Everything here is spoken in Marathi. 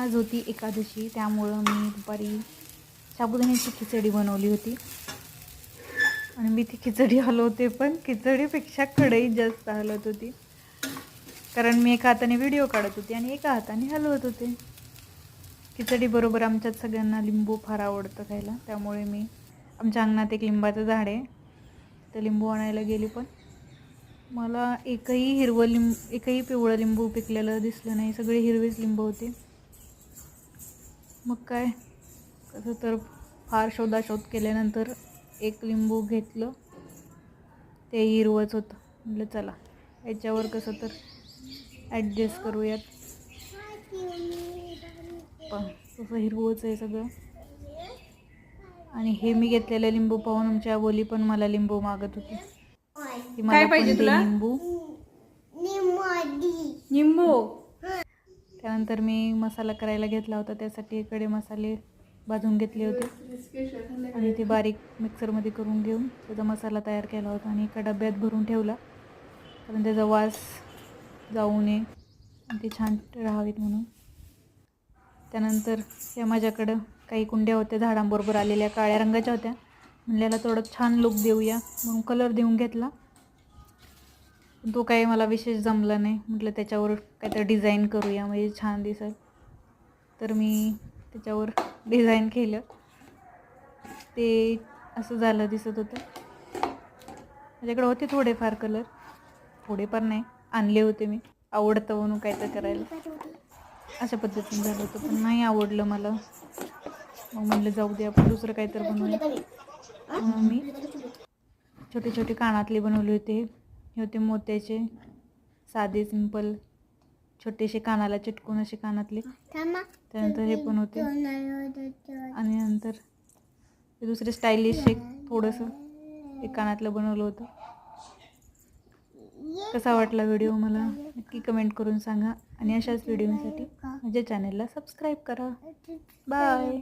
आज होती एकादशी, त्यामुळं मी दुपारी साबुदाण्याची खिचडी बनवली होती. आणि मी ती खिचडी हलवते, पण खिचडीपेक्षा कढई जास्त हलवत होती, कारण मी एका हाताने व्हिडिओ काढत होती आणि एका हाताने हलवत होते. खिचडी बरोबर आमच्यात सगळ्यांना लिंबू फार आवडतं खायला, त्यामुळे मी आमच्या अंगणात एक लिंबाचं झाड आहे, तर लिंबू आणायला गेली, पण मला एकही पिवळं लिंबू पिकलेलं दिसलं नाही. सगळे हिरवेच लिंबू होते. मग काय, कसं तर फार शोधाशोध केल्यानंतर एक लिंबू घेतलं, ते हिरवंच होतं. म्हटलं चला याच्यावर कसं तर ॲडजस्ट करूयात. पण तसं हिरवंच आहे सगळं. आणि हे मी घेतलेलं लिंबू पाहून आमच्या बोली पण मला लिंबू मागत होती, की मला पण दे लिंबू. त्यानंतर मी मसाला करायला घेतला होता, त्यासाठी इकडे मसाले भाजून घेतले होते आणि ते बारीक मिक्सरमध्ये करून घेऊन त्याचा मसाला तयार केला होता आणि एका डब्यात भरून ठेवला, कारण त्याचा वास जाऊ नये आणि ते छान राहावेत म्हणून. त्यानंतर या माझ्याकडं काही कुंड्या होत्या झाडांबरोबर आलेल्या, काळ्या रंगाच्या होत्या. म्हणलेला थोडं छान लुक देऊया म्हणून कलर देऊन घेतला, पण तो काही मला विशेष जमला नाही. म्हटलं त्याच्यावर काहीतरी डिझाईन करूया म्हणजे छान दिसेल, तर मी त्याच्यावर डिझाईन केलं. ते असं झालं दिसत होतं. माझ्याकडे होते थोडेफार कलर, थोडेफार नाही, आणले होते मी, आवडतं म्हणून काहीतरी करायला. अशा पद्धतीने झालं होतं, पण नाही आवडलं मला. मग म्हणलं जाऊ दे, आपण दुसरं काहीतरी बनवूया. मी छोटे छोटे कानातले बनवले होते. हे होते मोत्याचे, साधे सिंपल छोटेसे कानाला चिटकून असे कानातले. त्यानंतर हे पण होते, आणि नंतर हे दुसरे स्टायलिश एक थोडंसं एक कानातलं बनवलं होतं. कसा वाटला व्हिडिओ मला नक्की कमेंट करून सांगा, आणि अशाच व्हिडिओसाठी माझ्या चॅनलला सबस्क्राईब करा. बाय.